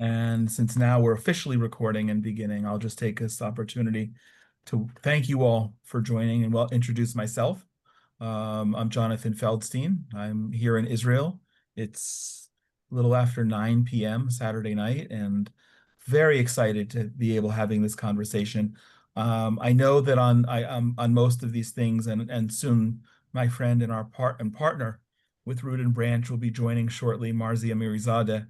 And since now we're officially recording and beginning, I'll just take this opportunity to thank you all for joining and introduce myself. I'm Jonathan Feldstein. I'm here in Israel. It's a little after 9 p.m. Saturday night, and very excited to be able having this conversation. I know that on most of these things, and soon my friend and our partner with Root and Branch will be joining shortly, Marzia Mirizadeh.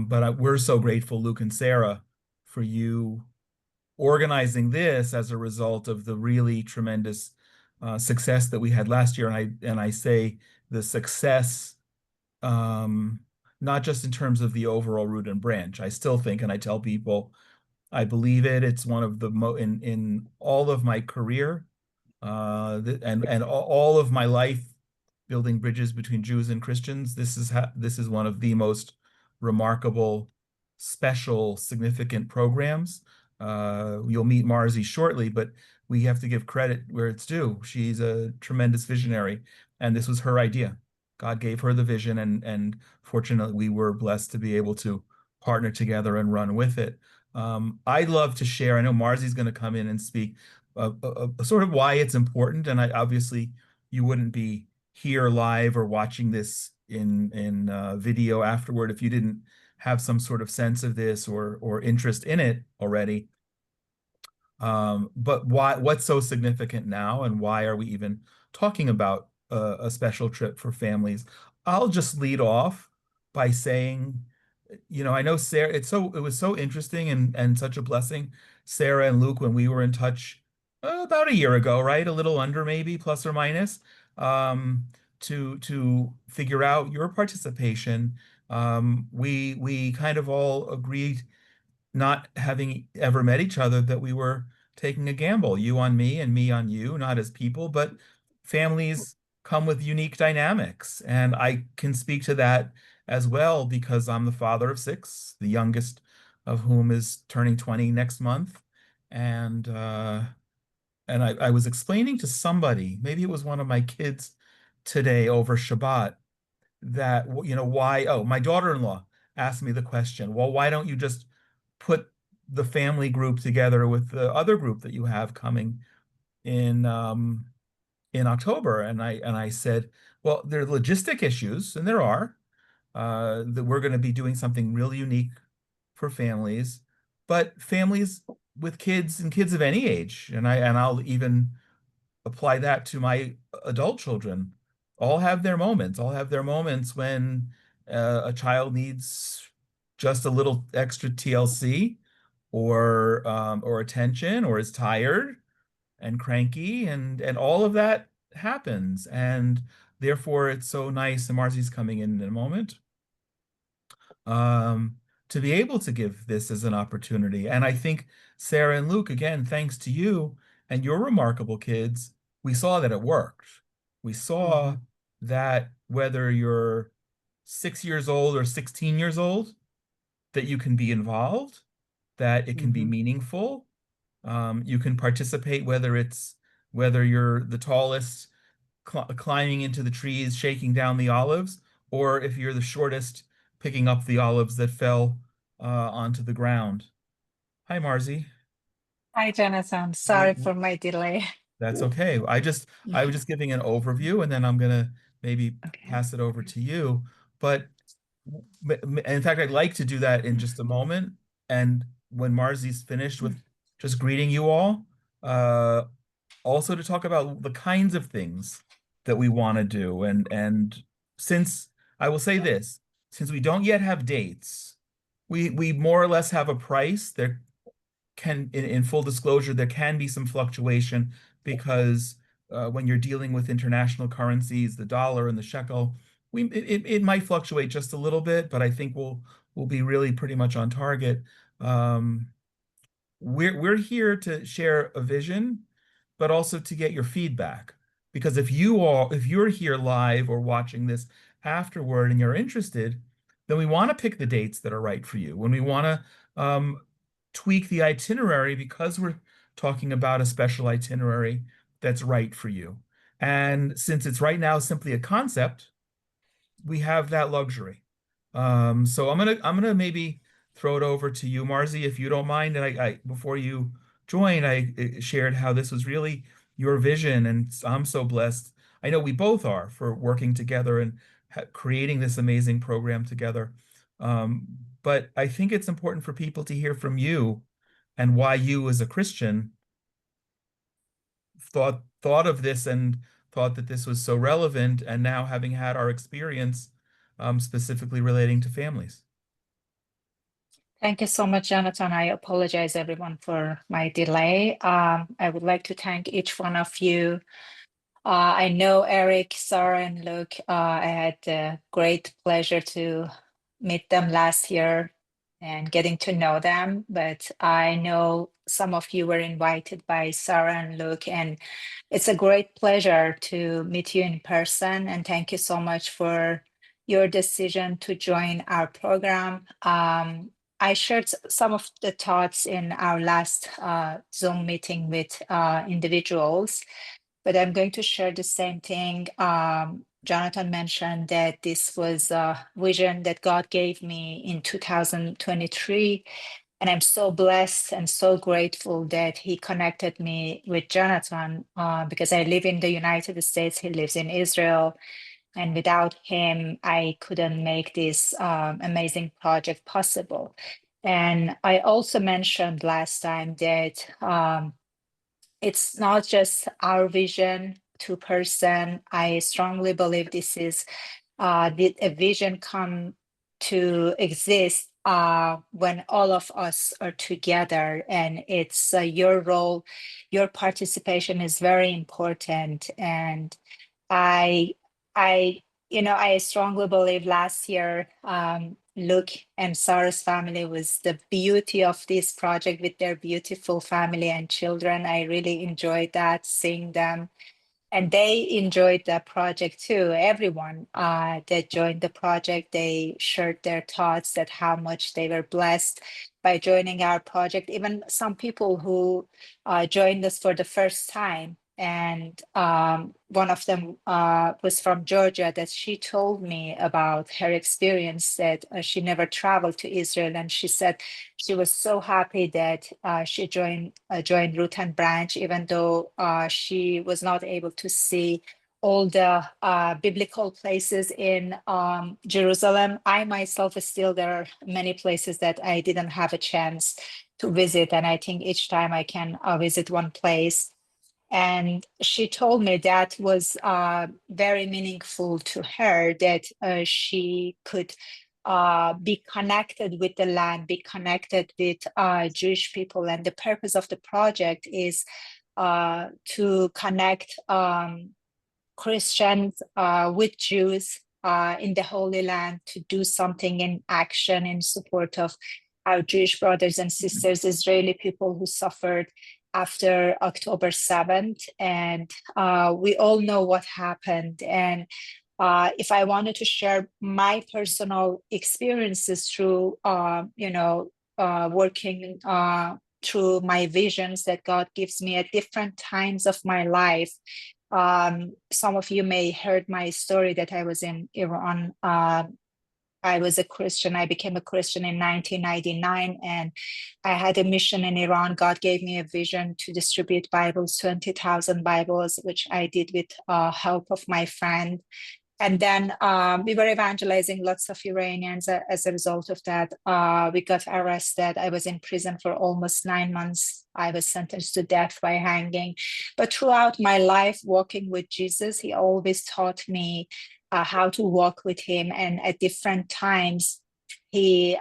But we're so grateful, Luke and Sarah, for you organizing this as a result of the really tremendous success that we had last year. And I say the success, um, not just in terms of the overall Root and Branch. I still think, and I tell people, I believe it. It's one of the mo in all of my career, and all of my life building bridges between Jews and Christians. This is one of the most remarkable, special, significant programs. You'll meet Marzi shortly, but we have to give credit where it's due. She's a tremendous visionary, and this was her idea. God gave her the vision, and fortunately, we were blessed to be able to partner together and run with it. I'd love to share. I know Marzi's going to come in and speak sort of why it's important, and I obviously you wouldn't be here live or watching this in video afterward if you didn't have some sort of sense of this or interest in it already. But what's so significant now, and why are we even talking about a special trip for families? I'll just lead off by saying, I know Sarah, it was so interesting and such a blessing, Sarah and Luke, when we were in touch about a year ago, right? A little under maybe, plus or minus, um, to figure out your participation. We kind of all agreed, not having ever met each other, that we were taking a gamble, you on me and me on you, not as people, but families come with unique dynamics. And I can speak to that as well because I'm the father of six, the youngest of whom is turning 20 next month. And I was explaining to somebody, maybe it was one of my kids today over Shabbat, that, why, oh, my daughter-in-law asked me the question, well, why don't you just put the family group together with the other group that you have coming in in October? And I said, well, there are logistic issues, and there are, that we're going to be doing something really unique for families, but families with kids and kids of any age, and I'll even apply that to my adult children, all have their moments when a child needs just a little extra TLC or attention, or is tired and cranky, and all of that happens. And therefore it's so nice, and Marcy's coming in a moment, um, to be able to give this as an opportunity. And I think Sarah and Luke, again, thanks to you and your remarkable kids, we saw that it worked. We saw Mhm. that whether you're 6 years old or 16 years old, that you can be involved, that it can be Mhm. meaningful. You can participate, whether you're the tallest climbing into the trees, shaking down the olives, or if you're the shortest, picking up the olives that fell onto the ground. Hi, Marzi. Hi, Jonathan. Sorry W- for my delay. That's okay. I was just giving an overview, and then I'm gonna maybe Okay. pass it over to you. But in fact, I'd like to do that in just a moment. And when Marzi's finished with just greeting you all, uh, also to talk about the kinds of things that we want to do. And since I will say this, since we don't yet have dates, we more or less have a price. There can, in full disclosure, there can be some fluctuation because when you're dealing with international currencies, the dollar and the shekel, it might fluctuate just a little bit, but I think we'll be really pretty much on target. Um, we're here to share a vision, but also to get your feedback. Because if you're here live or watching this afterward and you're interested, then we want to pick the dates that are right for you. When we want to tweak the itinerary because we're talking about a special itinerary that's right for you. And since it's right now simply a concept, we have that luxury. So I'm gonna maybe throw it over to you, Marzi, if you don't mind. And before you join, I shared how this was really your vision, and I'm so blessed. I know we both are for working together and creating this amazing program together. Um, but I think it's important for people to hear from you and why you, as a Christian, thought of this and thought that this was so relevant, and now having had our experience, specifically relating to families. Thank you so much, Jonathan. I apologize, everyone, for my delay. I would like to thank each one of you. I know Eric, Sarah, and Luke. I had the great pleasure to meet them last year and getting to know them. But I know some of you were invited by Sarah and Luke, and it's a great pleasure to meet you in person. And thank you so much for your decision to join our program. I shared some of the thoughts in our last Zoom meeting with individuals, but I'm going to share the same thing. Jonathan mentioned that this was a vision that God gave me in 2023. And I'm so blessed and so grateful that he connected me with Jonathan because I live in the United States, he lives in Israel. And without him, I couldn't make this amazing project possible. And I also mentioned last time that it's not just our vision, two-person. I strongly believe this is a vision come to exist when all of us are together, and it's your role, your participation is very important. And I, I, I strongly believe last year, Luke and Sarah's family was the beauty of this project with their beautiful family and children. I really enjoyed that, seeing them, and they enjoyed the project too. Everyone that joined the project, they shared their thoughts that how much they were blessed by joining our project. Even some people who joined us for the first time. And one of them was from Georgia, that she told me about her experience, that she never traveled to Israel. And she said she was so happy that she joined Root and Branch, even though she was not able to see all the biblical places in Jerusalem. I myself still, there are many places that I didn't have a chance to visit, and I think each time I can visit one place. And she told me that was very meaningful to her, that she could be connected with the land, be connected with Jewish people. And the purpose of the project is to connect Christians with Jews in the Holy Land, to do something in action in support of our Jewish brothers and sisters, Israeli people who suffered after October 7th. And we all know what happened. And if I wanted to share my personal experiences through, working through my visions that God gives me at different times of my life. Some of you may heard my story that I was in Iran. I was a Christian. I became a Christian in 1999, and I had a mission in Iran. God gave me a vision to distribute Bibles, 20,000 Bibles, which I did with help of my friend. And then we were evangelizing lots of Iranians. As a result of that, we got arrested. I was in prison for almost 9 months. I was sentenced to death by hanging. But throughout my life walking with Jesus, he always taught me how to walk with him. And at different times, he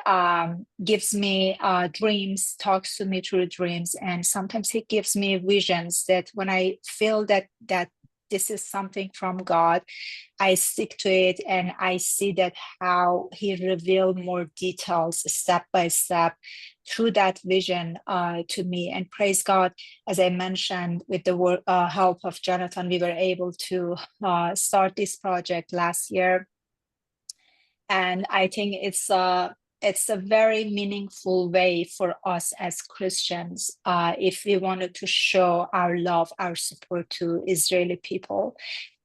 gives me dreams, talks to me through dreams. And sometimes he gives me visions that when I feel that this is something from God, I stick to it, and I see that how he revealed more details step by step through that vision to me. And praise God, as I mentioned, with the help of Jonathan, we were able to start this project last year. And I think it's a very meaningful way for us as Christians if we wanted to show our love, our support to Israeli people.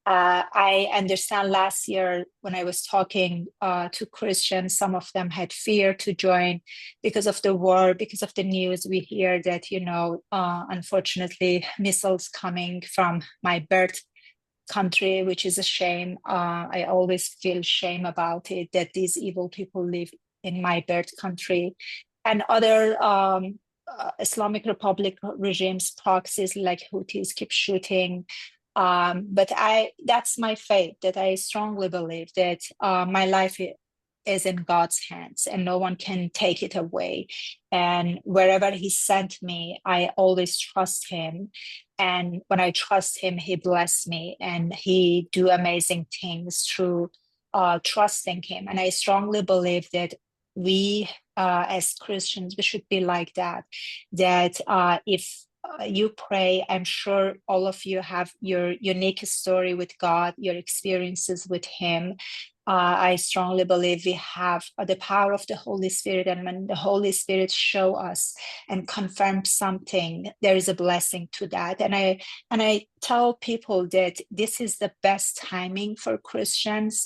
I understand last year when I was talking to Christians, some of them had fear to join because of the war, because of the news. We hear that, unfortunately, missiles coming from my birth country, which is a shame. I always feel shame about it that these evil people live in my birth country. And other Islamic Republic regimes, proxies like Houthis keep shooting. But that's my faith, that I strongly believe that my life is in God's hands and no one can take it away. And wherever He sent me, I always trust Him. And when I trust Him, He bless me and He do amazing things through trusting Him. And I strongly believe that we, as Christians, we should be like that. That if you pray, I'm sure all of you have your unique story with God, your experiences with Him. I strongly believe we have the power of the Holy Spirit, and when the Holy Spirit show us and confirm something, there is a blessing to that. And I tell people that this is the best timing for Christians.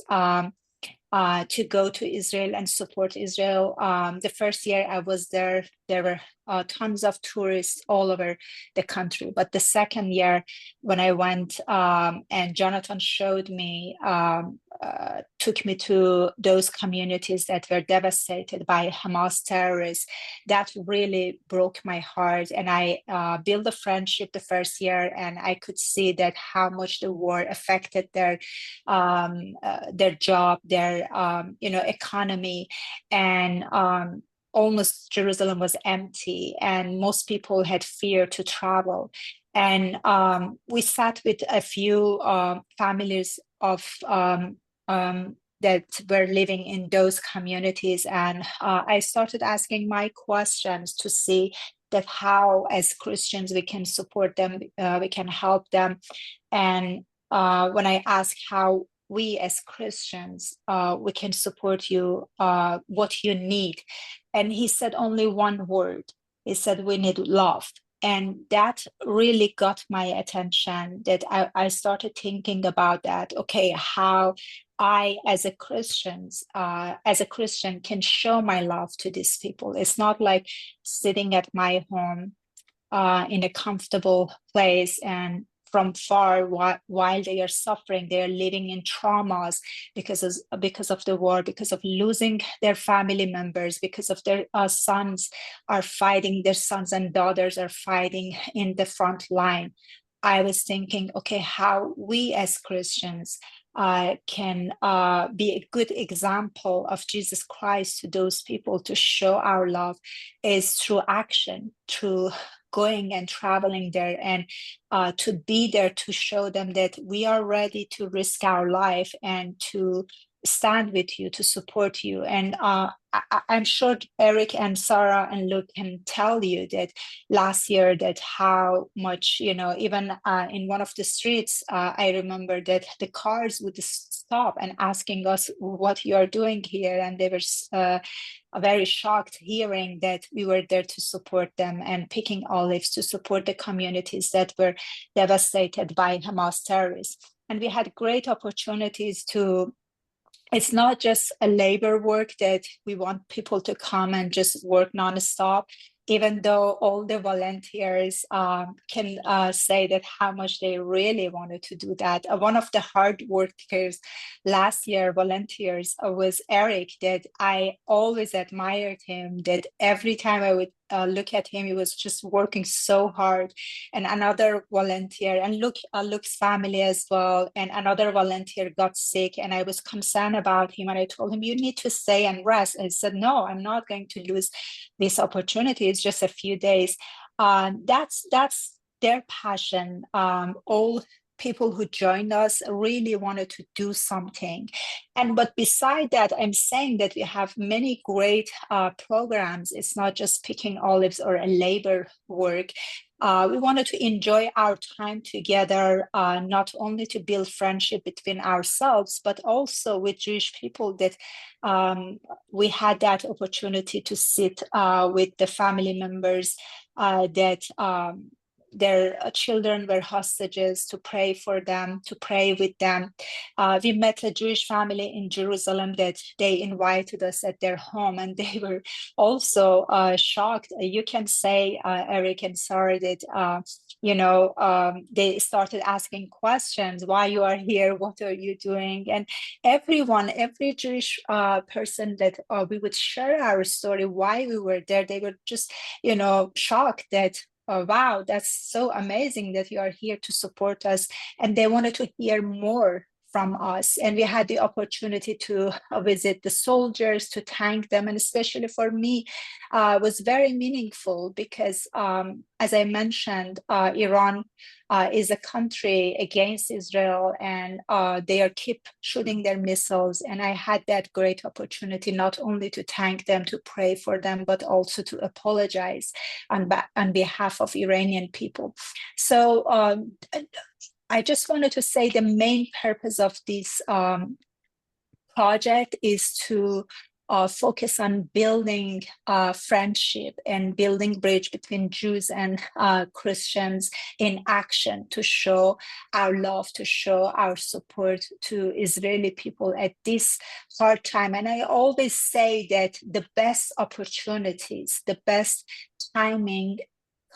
To go to Israel and support Israel. The first year I was there were tons of tourists all over the country. But the second year, when I went and Jonathan showed me, took me to those communities that were devastated by Hamas terrorists, that really broke my heart. And I built a friendship the first year, and I could see that how much the war affected their job, their economy, and almost Jerusalem was empty, and most people had fear to travel. And we sat with a few families of that were living in those communities, and I started asking my questions to see that how, as Christians, we can support them, we can help them. And when I asked how we as Christians, we can support you, what you need. And he said only one word. He said, we need love. And that really got my attention, that I started thinking about that. Okay, how I, as a Christian, can show my love to these people. It's not like sitting at my home in a comfortable place and from far while they are suffering, they are living in traumas because of the war, because of losing their family members, because of their sons and daughters are fighting in the front line. I was thinking, okay, how we as Christians can be a good example of Jesus Christ to those people, to show our love is through action, through going and traveling there, and to be there to show them that we are ready to risk our life and to stand with you, to support you. And I'm sure Eric and Sarah and Luke can tell you that last year, that how much, even in one of the streets, I remember that the cars would stop and asking us what you are doing here. And they were very shocked hearing that we were there to support them and picking olives to support the communities that were devastated by Hamas terrorists. And we had great opportunities to, it's not just a labor work that we want people to come and just work nonstop, even though all the volunteers can say that how much they really wanted to do that. One of the hard workers last year, volunteers, was Eric, that I always admired him, that every time I would look at him, he was just working so hard. And another volunteer, and Luke's family as well, and another volunteer got sick, and I was concerned about him, and I told him, you need to stay and rest. And he said, no, I'm not going to lose this opportunity. It's just a few days. That's their passion. All people who joined us really wanted to do something. But beside that, I'm saying that we have many great programs. It's not just picking olives or a labor work. We wanted to enjoy our time together, not only to build friendship between ourselves, but also with Jewish people, that we had that opportunity to sit with the family members that their children were hostages, to pray for them, to pray with them. We met a Jewish family in Jerusalem that they invited us at their home, and they were also shocked. You can say, Eric and Sarah, that they started asking questions: why you are here, what are you doing? And every Jewish person that we would share our story, why we were there, they were just shocked that, oh, wow, that's so amazing that you are here to support us. And they wanted to hear more from us. And we had the opportunity to visit the soldiers, to thank them. And especially for me, was very meaningful because, as I mentioned, Iran is a country against Israel, and they are keep shooting their missiles. And I had that great opportunity not only to thank them, to pray for them, but also to apologize on behalf of Iranian people. So I just wanted to say the main purpose of this project is to focus on building friendship and building bridge between Jews and Christians in action, to show our love, to show our support to Israeli people at this hard time. And I always say that the best opportunities, the best timing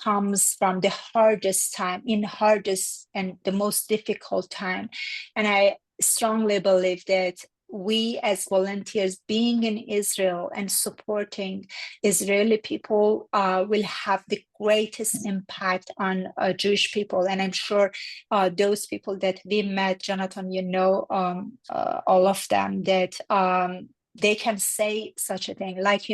comes from the hardest time, in hardest and the most difficult time. And I strongly believe that we as volunteers being in Israel and supporting Israeli people will have the greatest impact on Jewish people. And I'm sure those people that we met, Jonathan, all of them, that they can say such a thing. Like,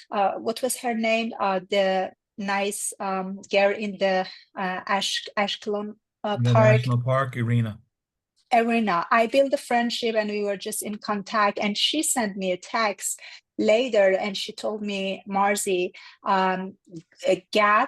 what was her name? The nice girl in the Ashkelon The park. national park, Irina. Arena. I built a friendship and we were just in contact. And she sent me a text later and she told me, Marzi, Gad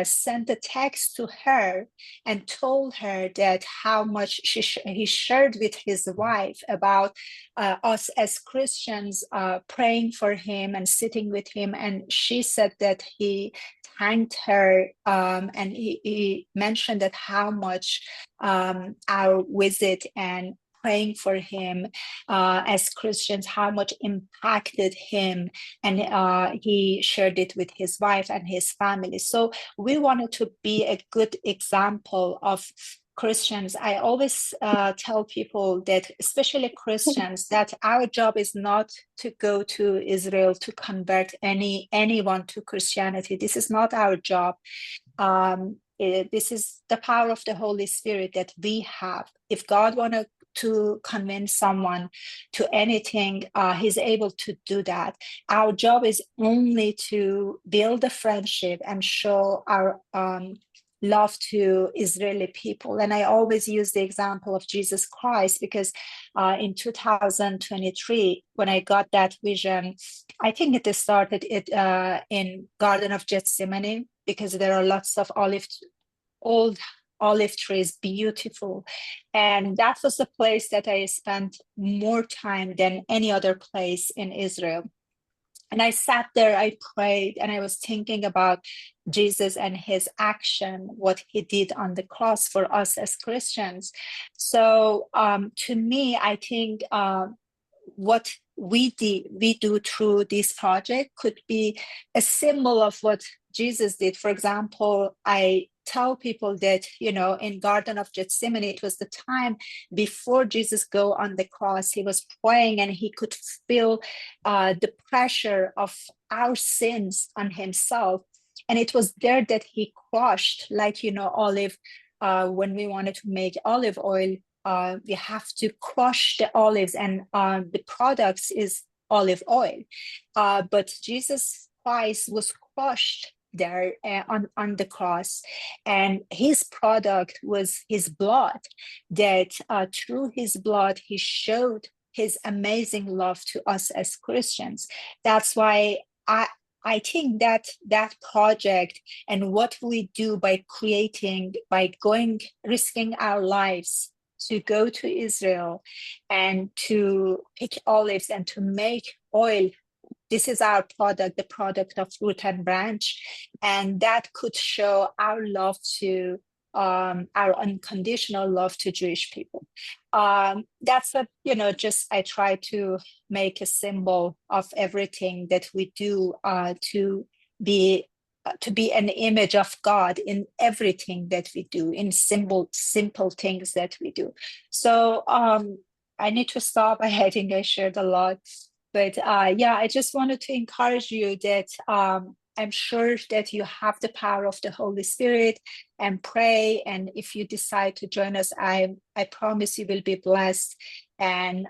sent a text to her and told her that how much he shared with his wife about us as Christians praying for him and sitting with him. And she said that he thanked her and he mentioned that how much our visit and praying for him as Christians, how much impacted him, and he shared it with his wife and his family. So we wanted to be a good example of Christians. I always tell people that, especially Christians, that our job is not to go to Israel to convert anyone to Christianity. This is not our job. This is the power of the Holy Spirit that we have. If God wanted to convince someone to anything, he's able to do that. Our job is only to build a friendship and show our love to Israeli people. And I always use the example of Jesus Christ because in 2023, when I got that vision, I think it started in Garden of Gethsemane, because there are lots of old olive trees, beautiful. And that was the place that I spent more time than any other place in Israel. And I sat there, I prayed, and I was thinking about Jesus and his action, what he did on the cross for us as Christians. So to me, I think what we do through this project could be a symbol of what Jesus did. For example, I tell people that, in Garden of Gethsemane, it was the time before Jesus go on the cross. He was praying and he could feel the pressure of our sins on himself. And it was there that he crushed, like, olive, when we wanted to make olive oil, we have to crush the olives, and the products is olive oil. But Jesus Christ was crushed there on the cross, and his product was his blood, that through his blood he showed his amazing love to us as Christians. That's why I think that project and what we do by risking our lives to go to Israel and to pick olives and to make oil this is our product, the product of Root and Branch, and that could show our love to our unconditional love to Jewish people. That's a, just I try to make a symbol of everything that we do be to be an image of God in everything that we do, in simple things that we do. So I need to stop. I think I shared a lot. But yeah, I just wanted to encourage you that I'm sure that you have the power of the Holy Spirit and pray. And if you decide to join us, I promise you will be blessed and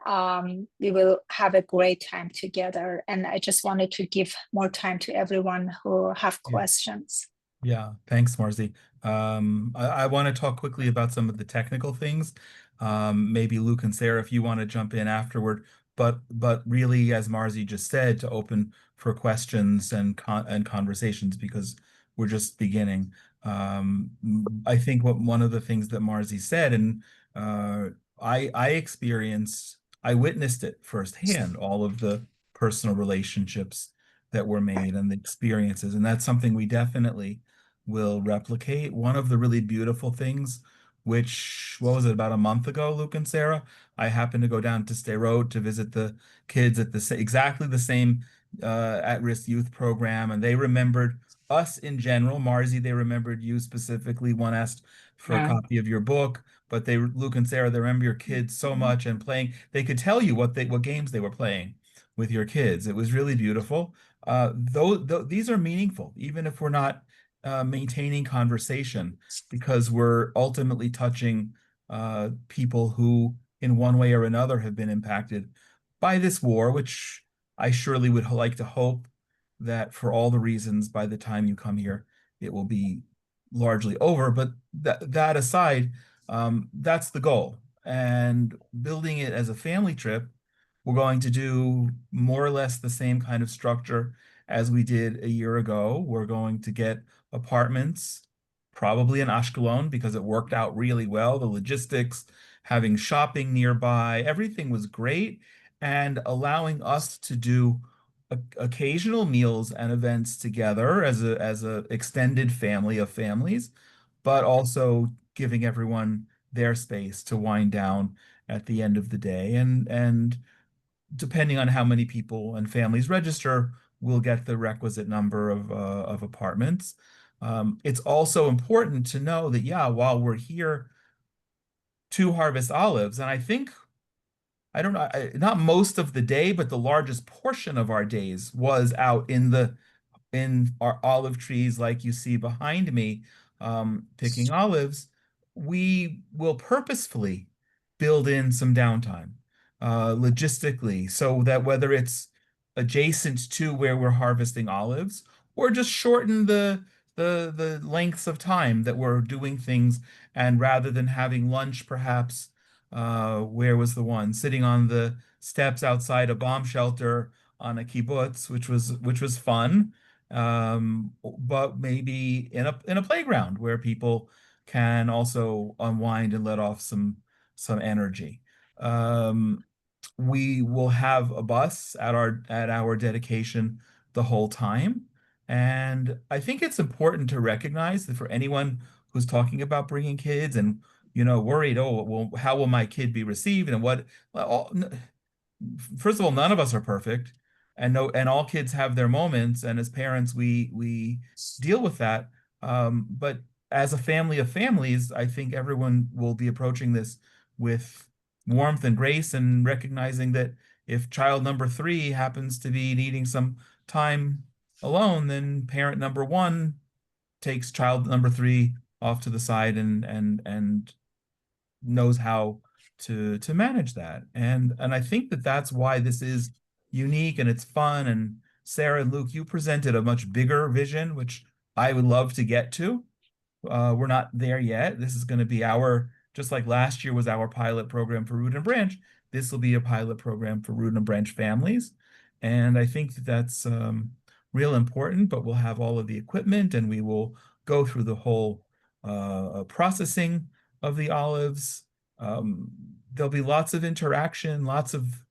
we will have a great time together. And I just wanted to give more time to everyone who have Yeah. questions. Yeah, thanks, Marzi. I want to talk quickly about some of the technical things. Maybe Luke and Sarah, if you want to jump in afterward, but really, as Marzi just said, to open for questions and conversations because we're just beginning. I think what one of the things that Marzi said, and uh, I experienced, I witnessed it firsthand, all of the personal relationships that were made and the experiences, and that's something we definitely will replicate. One of the really beautiful things, which, what was it, about a month ago, Luke and Sarah, I happened to go down to Stay Road to visit the kids at exactly the same at-risk youth program, and they remembered us in general. Marzi, they remembered you specifically. One asked for a Yeah. copy of your book, but Luke and Sarah, they remember your kids so much and playing. They could tell you what games they were playing with your kids. It was really beautiful. These are meaningful, even if we're not maintaining conversation, because we're ultimately touching people who, in one way or another, have been impacted by this war, which I surely would like to hope that for all the reasons, by the time you come here, it will be largely over. But that aside, that's the goal. And building it as a family trip, we're going to do more or less the same kind of structure as we did a year ago. We're going to get apartments, probably in Ashkelon, because it worked out really well. The logistics, having shopping nearby, everything was great, and allowing us to do occasional meals and events together as a extended family of families, but also giving everyone their space to wind down at the end of the day. And depending on how many people and families register, we'll get the requisite number of apartments. It's also important to know that, yeah, while we're here to harvest olives, and I think, I don't know, not most of the day, but the largest portion of our days was out in our olive trees, like you see behind me, picking olives. We will purposefully build in some downtime, logistically, so that whether it's adjacent to where we're harvesting olives or just shorten the lengths of time that we're doing things, and rather than having lunch, perhaps, where was the one? Sitting on the steps outside a bomb shelter on a kibbutz, which was fun, but maybe in a playground where people can also unwind and let off some energy. Um, we will have a bus at our dedication the whole time, and I think it's important to recognize that for anyone who's talking about bringing kids and worried, oh, well, how will my kid be received and what? Well, first of all, none of us are perfect, and no, and all kids have their moments, and as parents, we deal with that. But as a family of families, I think everyone will be approaching this with warmth and grace, and recognizing that if child number three happens to be needing some time alone, then parent number one takes child number three off to the side and knows how to manage that. And I think that that's why this is unique and it's fun. And Sarah and Luke, you presented a much bigger vision, which I would love to get to. We're not there yet. This is going to be just like last year was our pilot program for Root and Branch, this will be a pilot program for Root and Branch families. And I think that that's real important, but we'll have all of the equipment and we will go through the whole processing of the olives. Um, there'll be lots of interaction, lots of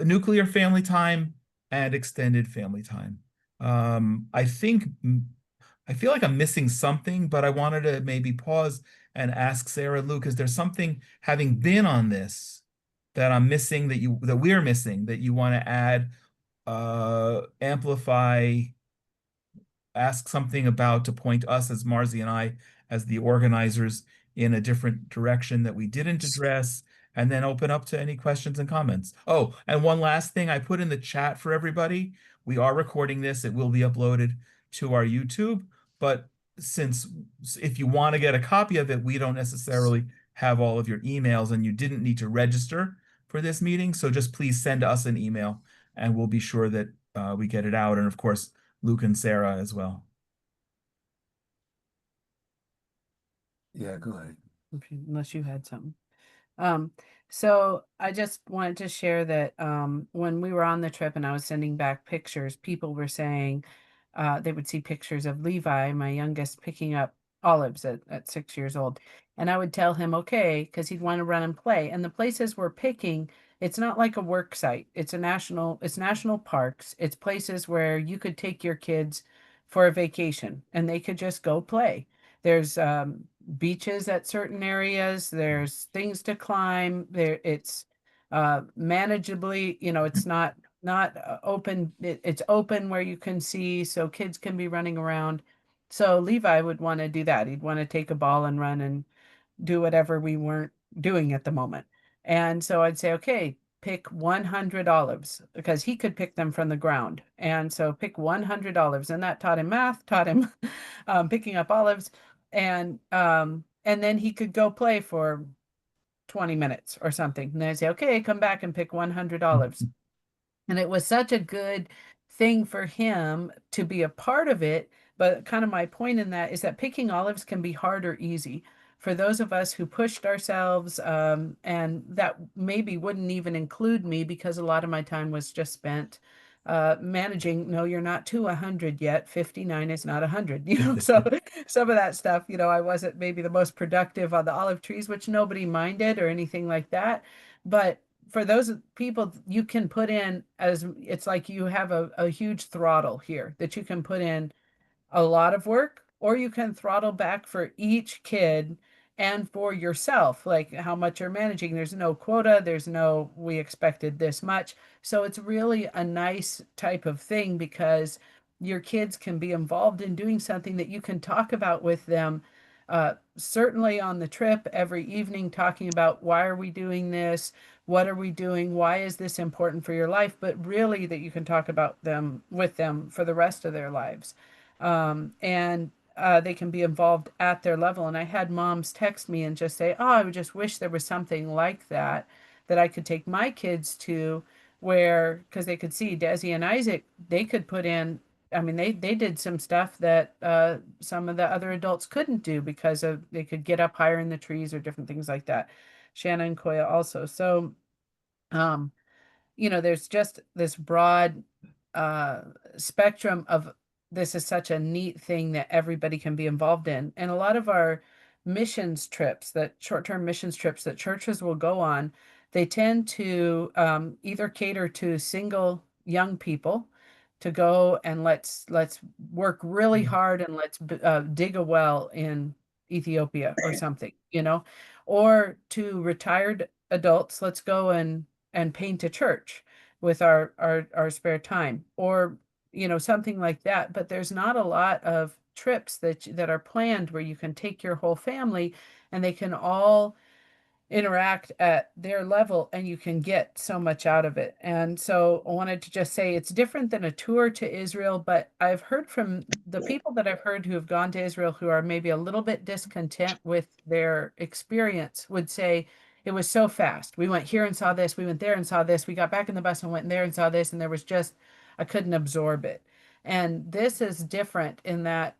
nuclear family time, and extended family time. I think I feel like I'm missing something, but I wanted to maybe pause and ask Sarah, Luke, is there something having been on this that I'm missing that we're missing that you want to add, amplify, ask something about to point us as Marzi and I as the organizers in a different direction that we didn't address, and then open up to any questions and comments. Oh, and one last thing I put in the chat for everybody. We are recording this. It will be uploaded to our YouTube, but since if you want to get a copy of it, we don't necessarily have all of your emails and you didn't need to register for this meeting. So just please send us an email and we'll be sure that we get it out. And of course, Luke and Sarah as well. Yeah, go ahead. Unless you had something. Um, so I just wanted to share that when we were on the trip and I was sending back pictures, people were saying they would see pictures of Levi, my youngest, picking up olives at 6 years old. And I would tell him, okay, because he'd want to run and play. And the places we're picking, it's not like a work site. It's national parks. It's places where you could take your kids for a vacation and they could just go play. There's beaches at certain areas. There's things to climb. It's manageably, it's not open. It's open where you can see, so kids can be running around. So Levi would want to do that. He'd want to take a ball and run and do whatever we weren't doing at the moment. And so I'd say, okay, pick 100 olives because he could pick them from the ground. And so pick 100 olives. And that taught him math, taught him picking up olives. And then he could go play for 20 minutes or something. And then I'd say, okay, come back and pick 100 olives. And it was such a good thing for him to be a part of it. But kind of my point in that is that picking olives can be hard or easy. For those of us who pushed ourselves, and that maybe wouldn't even include me because a lot of my time was just spent managing. No, you're not to 100 yet. 59 is not 100, So some of that stuff, I wasn't maybe the most productive on the olive trees, which nobody minded or anything like that. But for those people, you can put in, as it's like you have a huge throttle here that you can put in a lot of work, or you can throttle back for each kid and for yourself, like how much you're managing. There's no quota, there's no, we expected this much. So it's really a nice type of thing because your kids can be involved in doing something that you can talk about with them. Certainly on the trip, every evening, talking about why are we doing this? What are we doing? Why is this important for your life? But really, that you can talk about them with them for the rest of their lives. And they can be involved at their level. And I had moms text me and just say, "Oh, I would just wish there was something like that that I could take my kids to, where because they could see Desi and Isaac, they could put in. I mean, they did some stuff that some of the other adults couldn't do because of they could get up higher in the trees or different things like that. Shanna and Koya also. So um, there's just this broad uh, spectrum of this is such a neat thing that everybody can be involved in. And a lot of our missions trips, that short-term missions trips that churches will go on, they tend to either cater to single young people to go and let's work really hard and let's dig a well in Ethiopia or something, or to retired adults, let's go and paint a church with our spare time, or something like that. But there's not a lot of trips that are planned where you can take your whole family and they can all interact at their level and you can get so much out of it. And so I wanted to just say it's different than a tour to Israel, but I've heard from the people that I've heard who have gone to Israel who are maybe a little bit discontent with their experience would say it was so fast. We went here and saw this, we went there and saw this, we got back in the bus and went there and saw this, and there was just, I couldn't absorb it. And this is different in that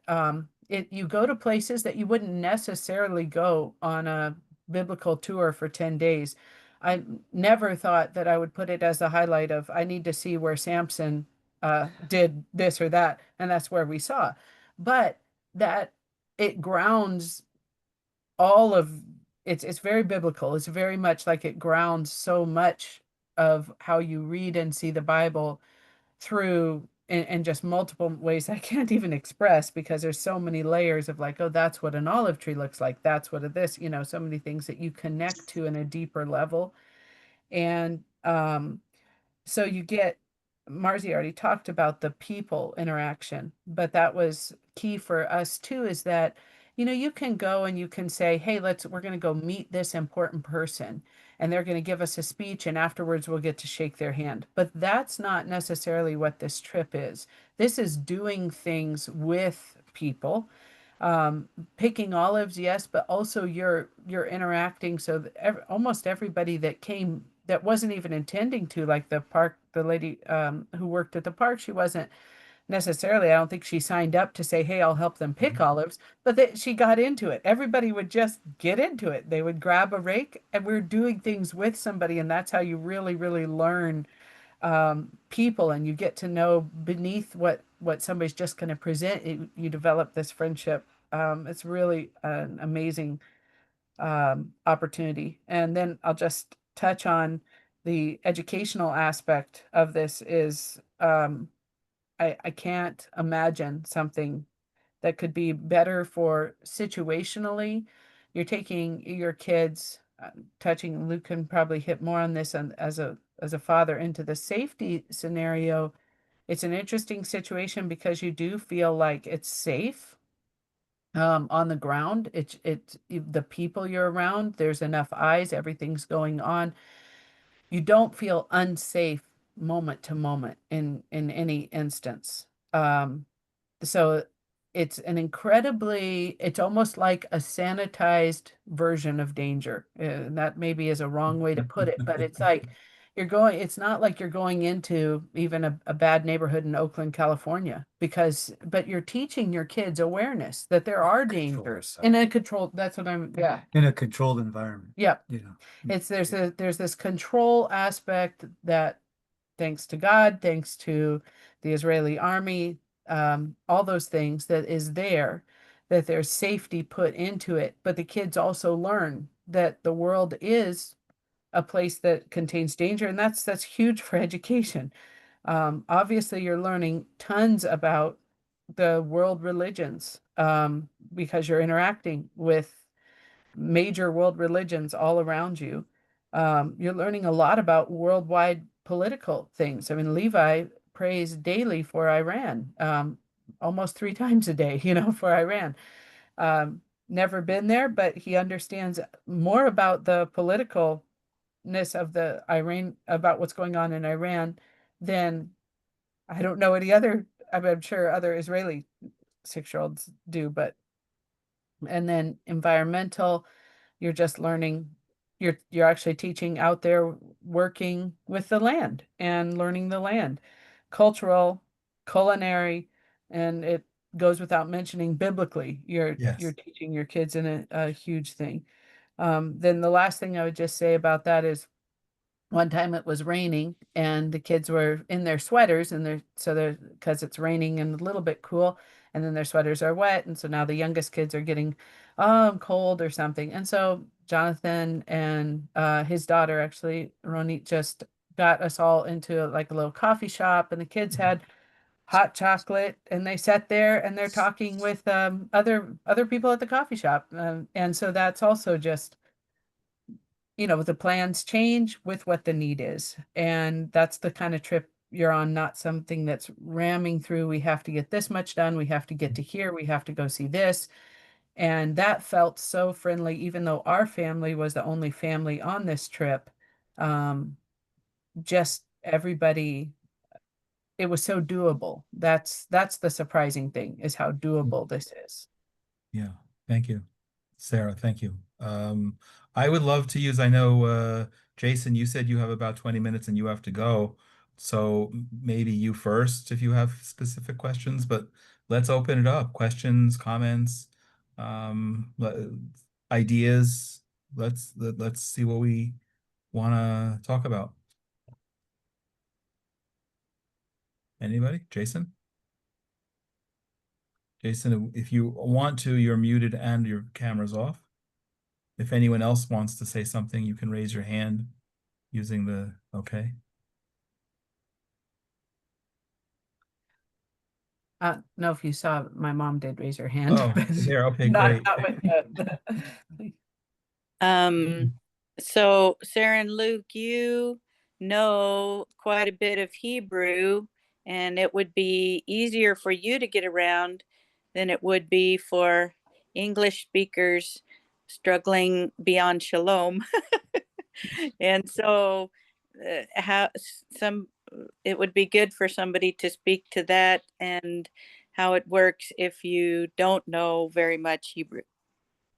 you go to places that you wouldn't necessarily go on a biblical tour for 10 days. I never thought that I would put it as a highlight of I need to see where Samson did this or that, and that's where we saw. But that it grounds all of it's very biblical. It's very much like it grounds so much of how you read and see the Bible through in just multiple ways I can't even express, because there's so many layers of like, oh, that's what an olive tree looks like. That's what this, so many things that you connect to in a deeper level. And so you get, Marzi already talked about the people interaction, but that was key for us too, is that, you can go and you can say, hey, we're going to go meet this important person, and they're going to give us a speech, and afterwards we'll get to shake their hand. But that's not necessarily what this trip is. This is doing things with people, um, picking olives, yes, but also you're interacting. So that almost everybody that came that wasn't even intending to, like the lady who worked at the park, she wasn't necessarily, I don't think she signed up to say, hey, I'll help them pick olives, but that she got into it. Everybody would just get into it. They would grab a rake, and we're doing things with somebody, and that's how you really, really learn people, and you get to know beneath what somebody's just going to present. You develop this friendship. It's really an amazing opportunity. And then I'll just touch on the educational aspect of this is I can't imagine something that could be better for situationally. You're taking your kids, touching, Luke can probably hit more on this, as a father, into the safety scenario. It's an interesting situation because you do feel like it's safe on the ground. The people you're around, there's enough eyes, everything's going on. You don't feel unsafe moment to moment in any instance. So it's almost like a sanitized version of danger. And that maybe is a wrong way to put it, but it's like it's not like you're going into even a bad neighborhood in Oakland, California, but you're teaching your kids awareness that there are dangers in a controlled, that's what yeah. In a controlled environment, Yeah. you know. There's this control aspect that, thanks to God, thanks to the Israeli army, all those things, that is there, that there's safety put into it. But the kids also learn that the world is a place that contains danger, and that's huge for education. Obviously, you're learning tons about the world religions, because you're interacting with major world religions all around you. You're learning a lot about worldwide political things. I mean, Levi prays daily for Iran, almost 3 times a day, for Iran. Never been there, but he understands more about the politicalness of the Iran, about what's going on in Iran, than I don't know any other. I'm sure other Israeli 6-year-olds do, but and then environmental, you're just learning, you're actually teaching out there, working with the land and learning the land. Cultural, culinary, and it goes without mentioning biblically. You're Yes. teaching your kids in a huge thing. Then the last thing I would just say about that is, one time it was raining and the kids were in their sweaters, and they're because it's raining and a little bit cool, and then their sweaters are wet, and so now the youngest kids are getting cold or something. And so Jonathan and his daughter, actually Ronit, just got us all into like a little coffee shop, and the kids had hot chocolate, and they sat there and they're talking with other people at the coffee shop. And so that's also just, the plans change with what the need is. And that's the kind of trip you're on, not something that's ramming through. We have to get this much done. We have to get to here. We have to go see this. And that felt so friendly, even though our family was the only family on this trip. Um, just everybody, it was so doable. That's the surprising thing, is how doable this is. Yeah, thank you, Sarah. Thank you. I would love to use, I know, Jason, you said you have about 20 minutes and you have to go. So maybe you first if you have specific questions, but let's open it up. Questions, comments, ideas. Let's see what we want to talk about. Anybody? Jason? Jason, if you want to, you're muted and your camera's off. If anyone else wants to say something, you can raise your hand using okay. No, if you saw, my mom did raise her hand, Oh, but there. Okay, not, great. not with the. So Sarah and Luke, you know quite a bit of Hebrew, and it would be easier for you to get around than it would be for English speakers struggling beyond shalom. And so, how some it would be good for somebody to speak to that and how it works if you don't know very much Hebrew.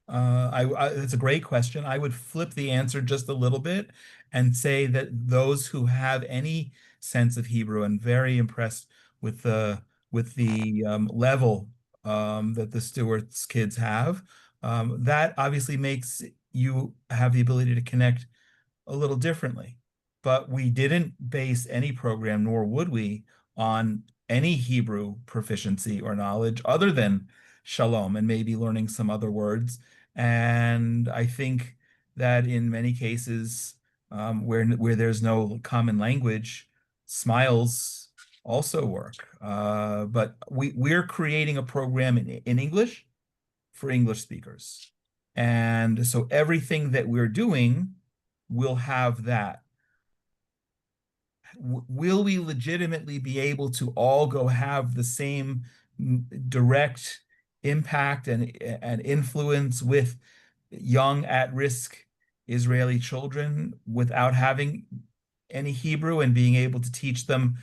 It's a great question. I would flip the answer just a little bit and say that those who have any sense of Hebrew and very impressed with the level that the Stewart's kids have, that obviously makes you have the ability to connect a little differently. But we didn't base any program, nor would we, on any Hebrew proficiency or knowledge other than shalom and maybe learning some other words. And I think that in many cases, where there's no common language, smiles also work. But we're creating a program in English for English speakers. And so everything that we're doing will have that. Will we legitimately be able to all go have the same direct impact and influence with young at-risk Israeli children without having any Hebrew and being able to teach them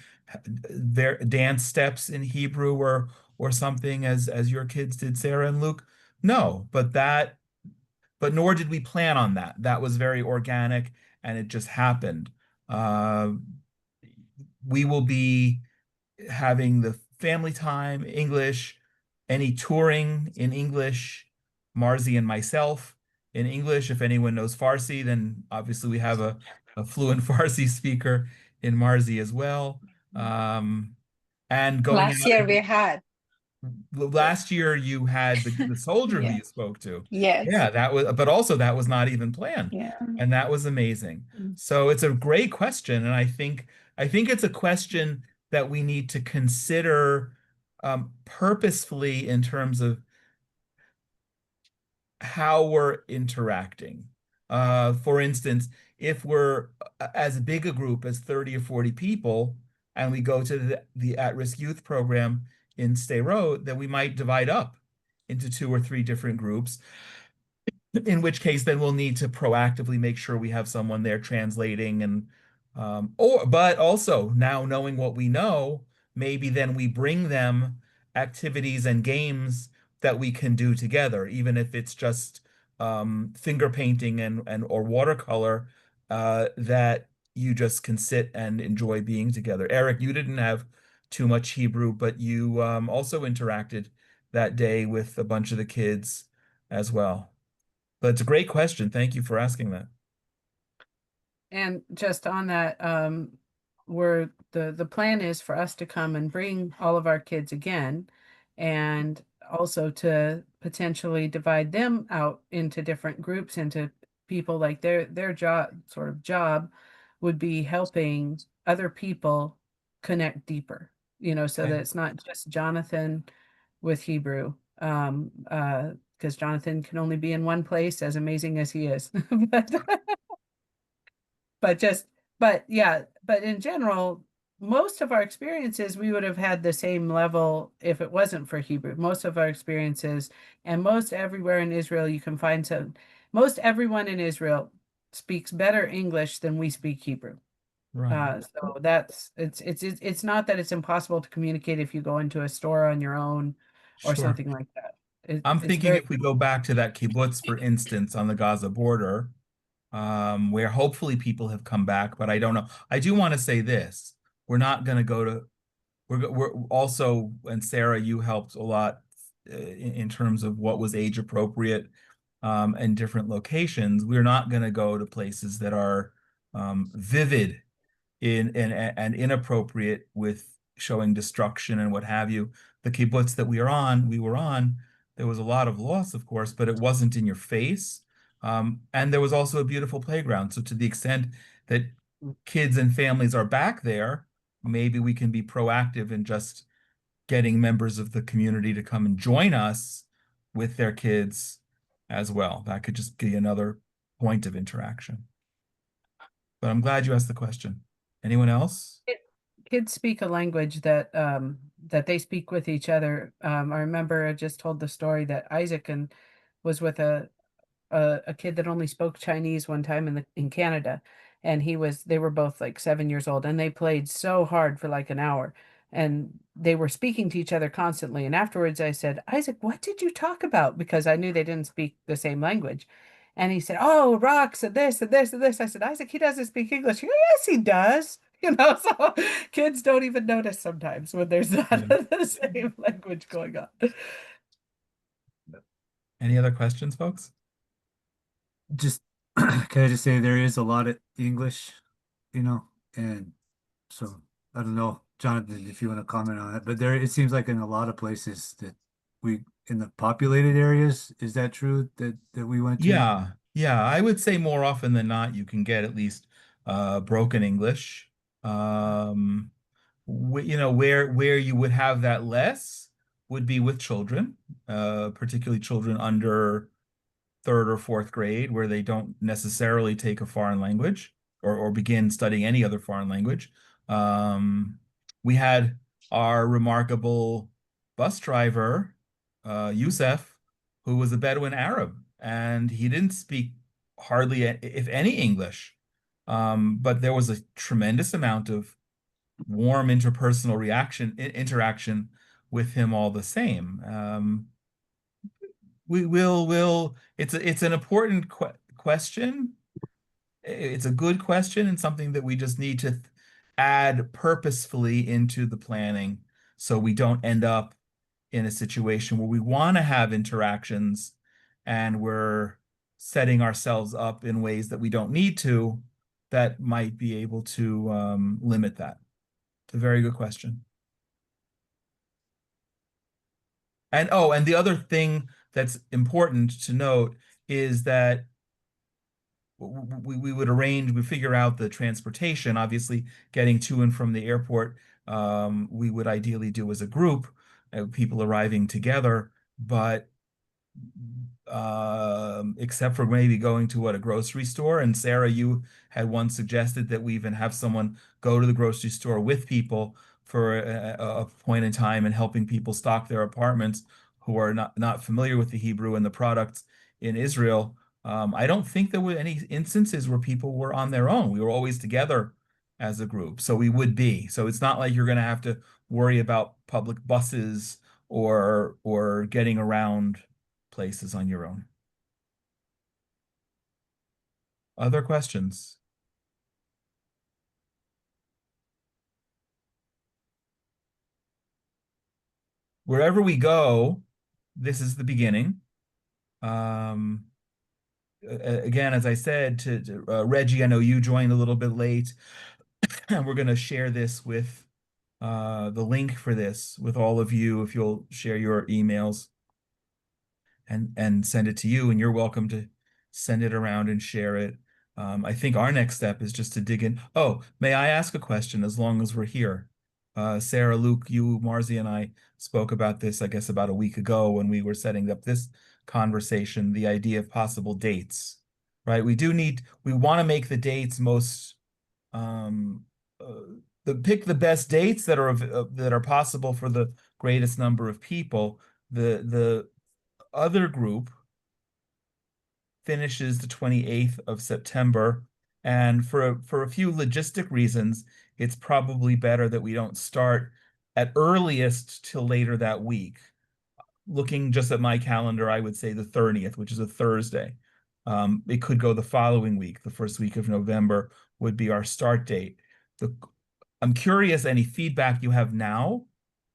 their dance steps in Hebrew or something as your kids did, Sarah and Luke? No, but nor did we plan on that. That was very organic and it just happened. Uh, we will be having the family time, English, any touring in English, Marzi and myself in English. If anyone knows Farsi, then obviously we have a fluent Farsi speaker in Marzi as well. And going Last out year we had. last year you had the soldier who Yeah. you spoke to. Yes. Yeah, that was, but also that was not even planned. Yeah. And that was amazing. Mm. So it's a great question. And I think it's a question that we need to consider purposefully in terms of how we're interacting. For instance, if we're as big a group as 30 or 40 people, and we go to the at-risk youth program in Stay Road, then we might divide up into 2 or 3 different groups, in which case then we'll need to proactively make sure we have someone there translating and but also now knowing what we know, maybe then we bring them activities and games that we can do together, even if it's just finger painting and or watercolor that you just can sit and enjoy being together. Eric, you didn't have too much Hebrew, but you also interacted that day with a bunch of the kids as well. But it's a great question. Thank you for asking that. And just on that, where the plan is for us to come and bring all of our kids again, and also to potentially divide them out into different groups, into people, like their job would be helping other people connect deeper, so that Okay. it's not just Jonathan with Hebrew. Because Jonathan can only be in one place, as amazing as he is. But but just but yeah, but in general, most of our experiences, we would have had the same level if it wasn't for Hebrew. Most of our experiences, and most everywhere in Israel, you can find most everyone in Israel speaks better English than we speak Hebrew. Right. So it's not that it's impossible to communicate if you go into a store on your own or Sure. something like that. I'm It's thinking very. if we go back to that kibbutz, for instance, on the Gaza border, where hopefully people have come back, but I don't know. I do want to say this. We're not going to go to, we're also, and Sarah, you helped a lot in terms of what was age appropriate in different locations. We're not going to go to places that are vivid and inappropriate with showing destruction and what have you. The kibbutz that we were on, there was a lot of loss, of course, but it wasn't in your face. And there was also a beautiful playground. So to the extent that kids and families are back there, maybe we can be proactive and just getting members of the community to come and join us with their kids as well. That could just be another point of interaction. But I'm glad you asked the question. Anyone else? Kids speak a language that that they speak with each other. I remember I just told the story that Isaac and was with a kid that only spoke Chinese one time in Canada, and they were both like 7 years old, and they played so hard for like an hour, and they were speaking to each other constantly. And afterwards, I said, Isaac, what did you talk about? Because I knew they didn't speak the same language. And he said, "Oh, rocks and this and this and this." I said, "Isaac, he doesn't speak English." He goes, "Yes, he does." So kids don't even notice sometimes when there's not Yeah. the same language going on. Any other questions, folks? Just can I just say there is a lot of English, and so I don't know, Jonathan, if you want to comment on it, but it seems like in a lot of places that in the populated areas, is that true that we went to? Yeah, yeah, I would say more often than not, you can get at least broken English. Um, where you would have that less would be with children, particularly children under third or fourth grade, where they don't necessarily take a foreign language or begin studying any other foreign language. We had our remarkable bus driver, Youssef, who was a Bedouin Arab, and he didn't speak hardly, if any, English. But there was a tremendous amount of warm interpersonal interaction with him all the same. We will it's an important question. It's a good question and something that we just need to add purposefully into the planning so we don't end up in a situation where we want to have interactions and we're setting ourselves up in ways that we don't need to, that might be able to limit that. It's a very good question. And the other thing that's important to note is that we would arrange, we figure out the transportation, obviously getting to and from the airport, we would ideally do as a group, people arriving together, but except for maybe going to a grocery store. And Sarah, you had once suggested that we even have someone go to the grocery store with people for a point in time and helping people stock their apartments who are not familiar with the Hebrew and the products in Israel. I don't think there were any instances where people were on their own. We were always together as a group. So we would be. So it's not like you're going to have to worry about public buses or getting around places on your own. Other questions? Wherever we go, this is the beginning. Again, as I said to Reggie, I know you joined a little bit late, and we're going to share this with the link for this with all of you if you'll share your emails and send it to you, and you're welcome to send it around and share it. I think our next step is just to dig in. Oh, may I ask a question as long as we're here? Sarah, Luke, you, Marzi, and I spoke about this, I guess, about a week ago when we were setting up this conversation, the idea of possible dates, right? We want to make the dates most, pick the best dates that are possible for the greatest number of people. The other group finishes the 28th of September. And for a few logistic reasons, it's probably better that we don't start at earliest till later that week. Looking just at my calendar, I would say the 30th, which is a Thursday. It could go the following week. The first week of November would be our start date. I'm curious any feedback you have now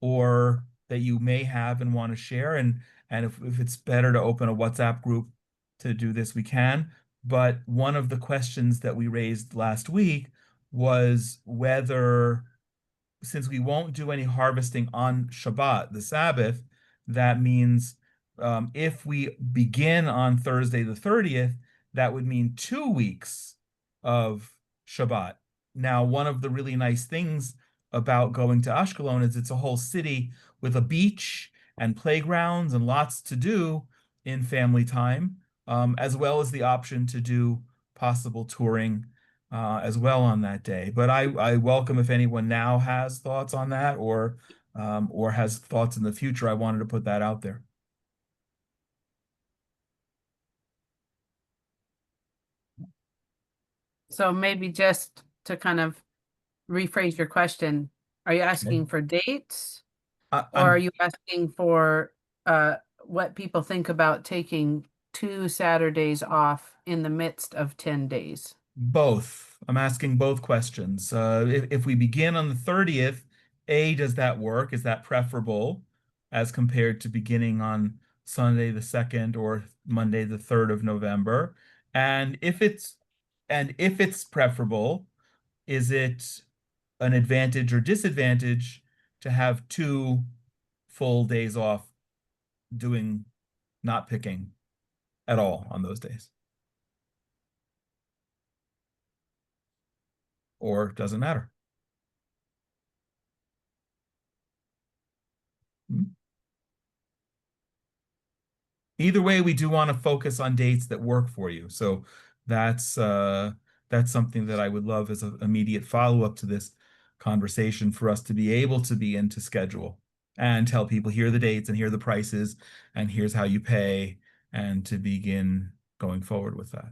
or that you may have and want to share. And if it's better to open a WhatsApp group to do this, we can. But one of the questions that we raised last week was whether, since we won't do any harvesting on Shabbat, the Sabbath, that means if we begin on Thursday the 30th, that would mean 2 weeks of Shabbat. Now, one of the really nice things about going to Ashkelon is it's a whole city with a beach and playgrounds and lots to do in family time, as well as the option to do possible touring as well on that day. But I welcome if anyone now has thoughts on that or has thoughts in the future. I wanted to put that out there. So maybe just to kind of rephrase your question, are you asking for dates, or are I'm you asking for what people think about taking 2 Saturdays off in the midst of 10 days? both. I'm asking both questions. If we begin on the 30th, does that work? Is that preferable as compared to beginning on Sunday the 2nd or Monday the 3rd of November? And if it's preferable, is it an advantage or disadvantage to have 2 full days off doing not picking at all on those days? Or doesn't matter? Hmm? Either way, we do want to focus on dates that work for you. So that's that's something that I would love as an immediate follow-up to this conversation for us to be able to be into schedule and tell people here are the dates and here are the prices and here's how you pay and to begin going forward with that.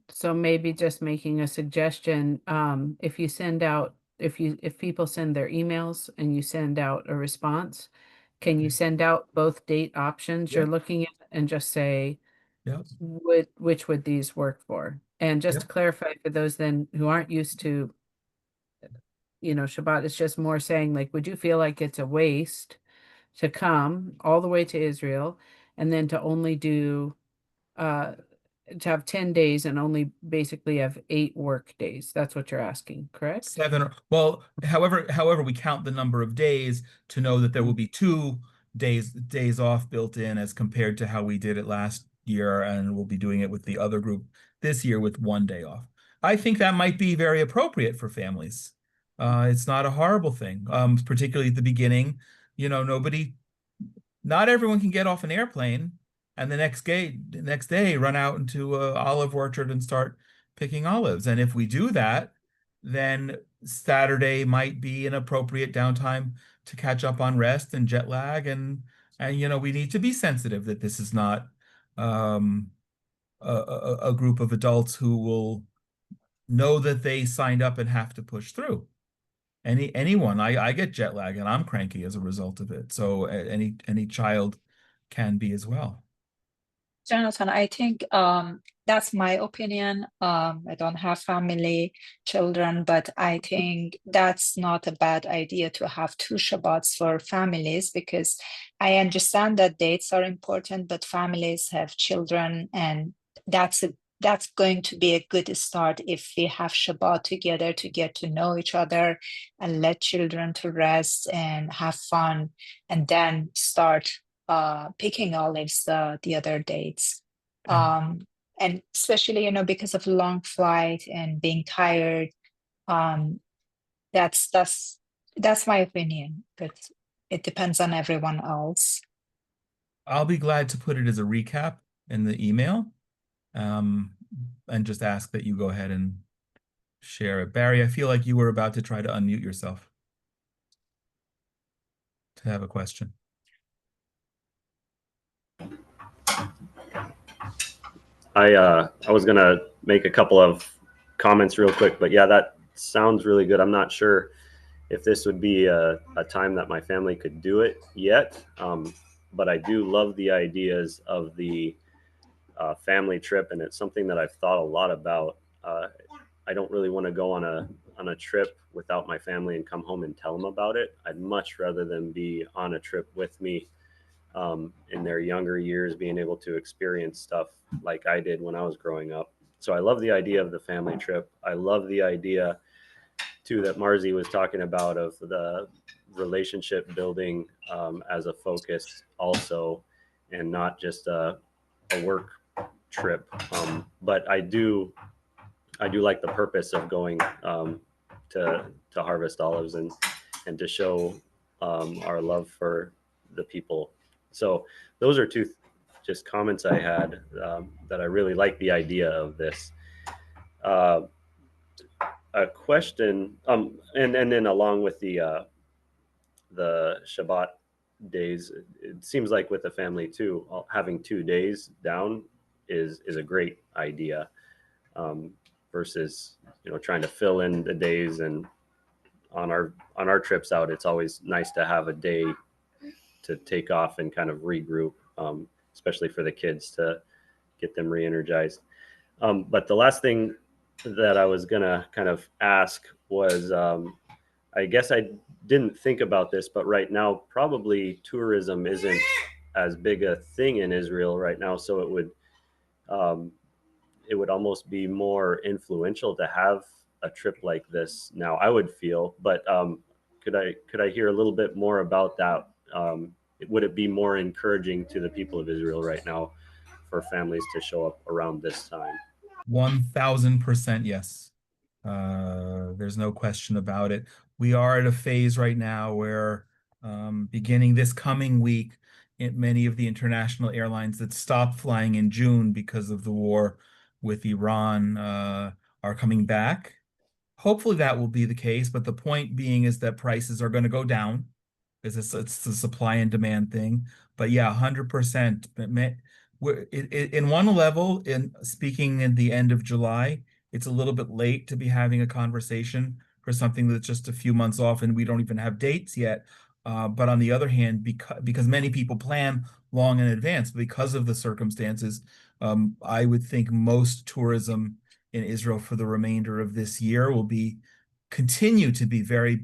So maybe just making a suggestion, if you send out, if people send their emails and you send out a response, can you send out both date options you're Yeah. looking at and just say, Yeah. which would these work for? And just to Yep. clarify for those then who aren't used to, Shabbat, it's just more saying like, would you feel like it's a waste to come all the way to Israel and then to only do uh to have 10 days and only basically have 8 work days? That's what you're asking, correct? 7 or well, however we count the number of days to know that there will be 2 days off built in as compared to how we did it last year, and we'll be doing it with the other group this year with 1 day off. I think that might be very appropriate for families. It's not a horrible thing, particularly at the beginning. Nobody not everyone can get off an airplane and the next day run out into a olive orchard and start picking olives. And if we do that, then Saturday might be an appropriate downtime to catch up on rest and jet lag and we need to be sensitive that this is not um, a group of adults who will know that they signed up and have to push through. Anyone, I get jet lag and I'm cranky as a result of it. So any child can be as well. Jonathan, I think that's my opinion. I don't have family, children, but I think that's not a bad idea to have 2 Shabbats for families, because I understand that dates are important, but families have children, and that's going to be a good start if we have Shabbat together to get to know each other and let children to rest and have fun, and then start picking olives the other dates. Okay. And especially, because of long flight and being tired, um, that's my opinion, but it depends on everyone else. I'll be glad to put it as a recap in the email, um, and just ask that you go ahead and share it. Barry, I feel like you were about to try to unmute yourself to have a question. I was gonna make a couple of comments real quick, but yeah, that sounds really good. I'm not sure if this would be a time that my family could do it yet, but I do love the ideas of the family trip, and it's something that I've thought a lot about. I don't really want to go on a trip without my family and come home and tell them about it. I'd much rather them be on a trip with me in their younger years, being able to experience stuff like I did when I was growing up. So I love the idea of the family trip. I love the idea too that Marzi was talking about of the relationship building as a focus also, and not just a work trip. But I do like the purpose of going to harvest olives and to show our love for the people. So those are two just comments I had, that I really like the idea of this. A question, and then along with the Shabbat days, it seems like with the family too, having 2 days down is a great idea, versus trying to fill in the days. And on our trips out, it's always nice to have a day to take off and kind of regroup, especially for the kids, to get them re-energized. But the last thing that I was gonna kind of ask was, I guess I didn't think about this, but right now probably tourism isn't as big a thing in Israel right now, so um, it would almost be more influential to have a trip like this now, I would feel. But could I hear a little bit more about that? Would it be more encouraging to the people of Israel right now for families to show up around this time? 1000% yes. There's no question about it. We are at a phase right now where, beginning this coming week, many of the international airlines that stopped flying in June because of the war with Iran are coming back. Hopefully that will be the case, but the point being is that prices are going to go down because it's the supply and demand thing. But yeah, 100%. In one level, in speaking in the end of July, it's a little bit late to be having a conversation for something that's just a few months off and we don't even have dates yet. But on the other hand, because many people plan long in advance because of the circumstances, I would think most tourism in Israel for the remainder of this year will continue to be very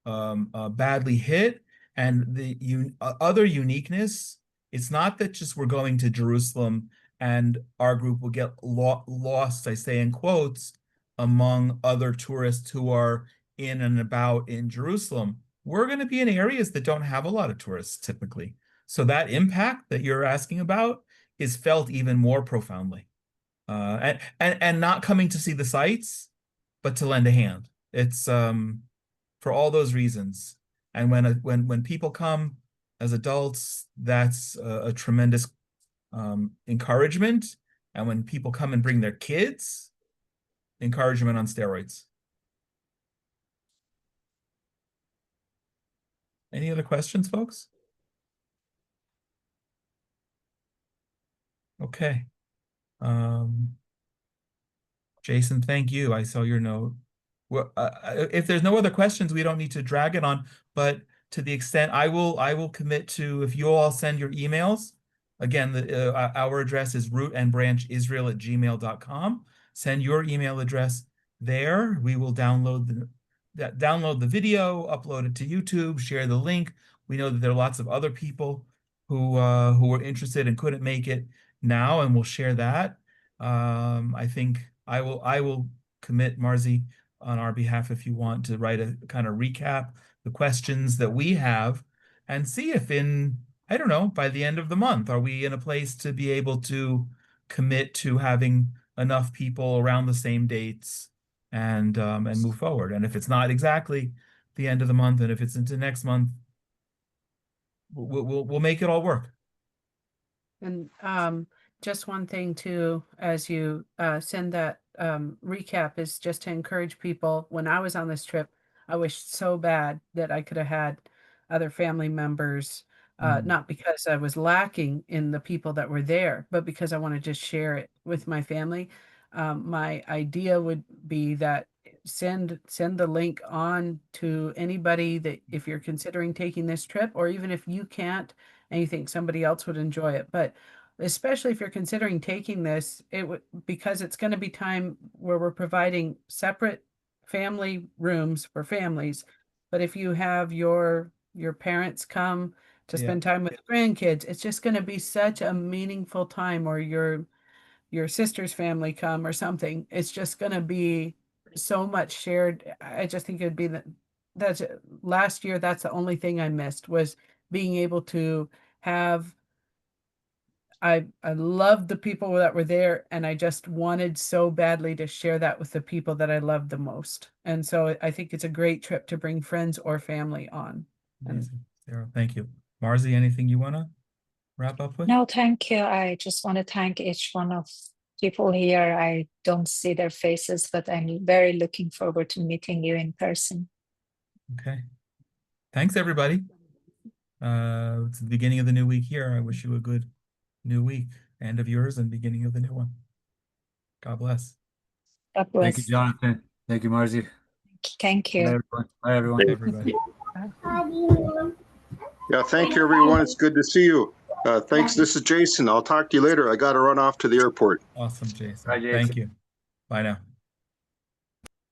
badly hit. And the other uniqueness, it's not that just we're going to Jerusalem and our group will get lost, I say in quotes, among other tourists who are in and about in Jerusalem. We're going to be in areas that don't have a lot of tourists typically. So that impact that you're asking about is felt even more profoundly. And not coming to see the sights, but to lend a hand. It's for all those reasons. And when people come as adults, that's a tremendous encouragement. And when people come and bring their kids, encouragement on steroids. Any other questions, folks? Okay. Jason, thank you. I saw your note. Well, if there's no other questions, we don't need to drag it on. But to the extent I will commit to, if you all send your emails, again, our address is rootandbranchisrael@gmail.com. Send your email address there. We will download the video, upload it to YouTube, share the link. We know that there are lots of other people who were interested and couldn't make it now, and we'll share that. I think I will commit, Marzi, on our behalf, if you want to write a kind of recap, the questions that we have, and see if I don't know, by the end of the month, are we in a place to be able to commit to having enough people around the same dates and move forward. And if it's not exactly the end of the month, and if it's into next month, we'll make it all work. And just one thing too, as you send that recap, is just to encourage people. When I was on this trip, I wished so bad that I could have had other family members, not because I was lacking in the people that were there, but because I want to just share it with my family. My idea would be that send the link on to anybody that, if you're considering taking this trip, or even if you can't and you think somebody else would enjoy it. But especially if you're considering taking this, it would, because it's going to be time where we're providing separate family rooms for families. But if you have your parents come to Yeah. spend time with grandkids, it's just going to be such a meaningful time. Or your sister's family come or something. It's just going to be so much shared. I just think it'd be that's last year. That's the only thing I missed, was being able to have I loved the people that were there, and I just wanted so badly to share that with the people that I loved the most. And so I think it's a great trip to bring friends or family on. And Amazing. Sarah, thank you. Marzi, anything you want to wrap up with? No, thank you. I just want to thank each one of people here. I don't see their faces, but I'm very looking forward to meeting you in person. Okay. Thanks, everybody. It's the beginning of the new week here. I wish you a good new week, end of yours and beginning of the new one. God bless. God Thank you, bless. Jonathan. Thank you, Marzi. Thank Bye, you. everyone. Bye, everyone. Everybody. Yeah, thank you, everyone. It's good to see you. Thanks. This is Jason. I'll talk to you later. I got to run off to the airport. Awesome, Jason. Bye, Jason. Thank you. Bye now.